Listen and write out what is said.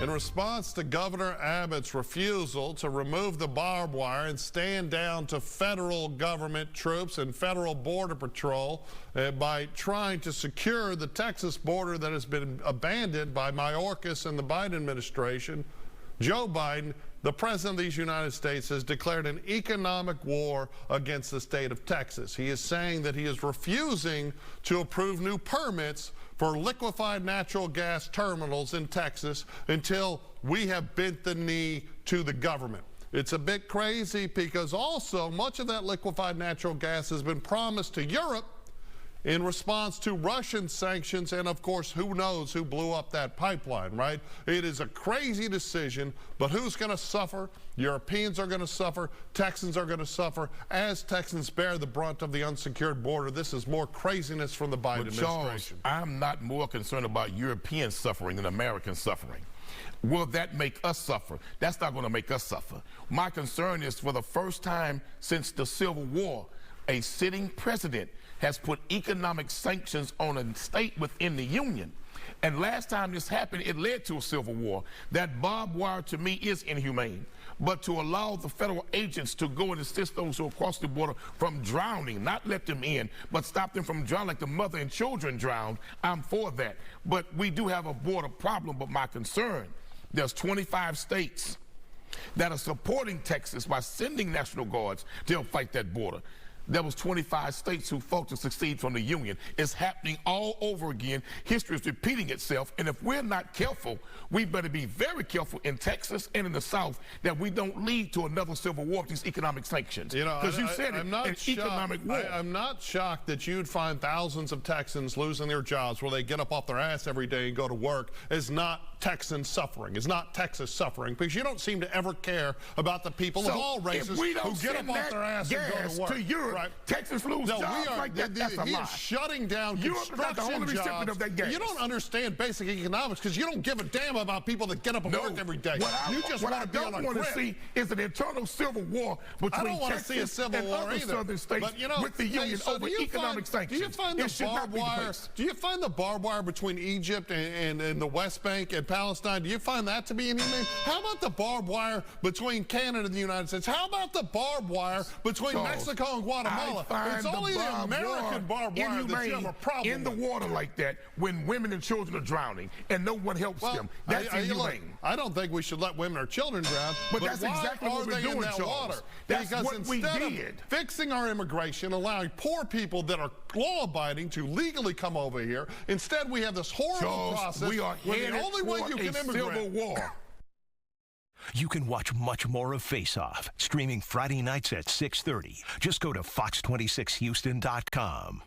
In response to Governor Abbott's refusal to remove the barbed wire and stand down to federal government troops and federal border patrol by trying to secure the Texas border that has been abandoned by Mayorkas and the Biden administration, Joe Biden, the President of these United States, has declared an economic war against the state of Texas. He is saying that he is refusing to approve new permits for liquefied natural gas terminals in Texas until we have bent the knee to the government. It's a bit crazy because also much of that liquefied natural gas has been promised to Europe in response to Russian sanctions, and of course, who knows who blew up that pipeline, right? It is a crazy decision, but who's going to suffer? Europeans are going to suffer. Texans are going to suffer. As Texans bear the brunt of the unsecured border, this is more craziness from the Biden administration. Charles, I'm not more concerned about European suffering than American suffering. Will that make us suffer? That's not going to make us suffer. My concern is, for the first time since the Civil War, a sitting president has put economic sanctions on a state within the union. And last time this happened, it led to a civil war. That barbed wire, to me, is inhumane. But to allow the federal agents to go and assist those who cross the border from drowning, not let them in, but stop them from drowning like the mother and children drowned, I'm for that. But we do have a border problem. But my concern, there's 25 states that are supporting Texas by sending National Guards to help fight that border. There was 25 states who fought to succeed from the union. It's happening all over again. History is repeating itself. And if we're not careful, we better be very careful in Texas and in the South that we don't lead to another civil war with these economic sanctions. You know, because you said it, an economic war. I'm not shocked that you'd find thousands of Texans losing their jobs where they get up off their ass every day and go to work is not Texan suffering. It's not Texas suffering, because you don't seem to ever care about the people of all races who get up off their ass and go to work. To Europe, right. Texas lose jobs like that. That's a lie. He is shutting down construction jobs. Of that gas. You don't understand basic economics because you don't give a damn about people that get up and work every day. You just want to be on a grid. What I don't want to see is an internal civil war between Texas and other southern states with the union over economic sanctions. Do you find the barbed wire? Do you find the barbed wire between Egypt and the West Bank and Palestine? Do you find that to be inhumane? How about the barbed wire between Canada and the United States? How about the barbed wire between Mexico and Guatemala? It's only the American barbed wire that you have a problem in the water like that when women and children are drowning and no one helps them. That's inhumane. I don't think we should let women or children drown. But that's exactly what we're doing, Charles. That's what we did. Fixing our immigration, allowing poor people that are law-abiding to legally come over here, instead we have this horrible process. We are headed the only way you can immigrate. Civil war. You can watch much more of Faceoff, streaming Friday nights at 6:30. Just go to fox26houston.com.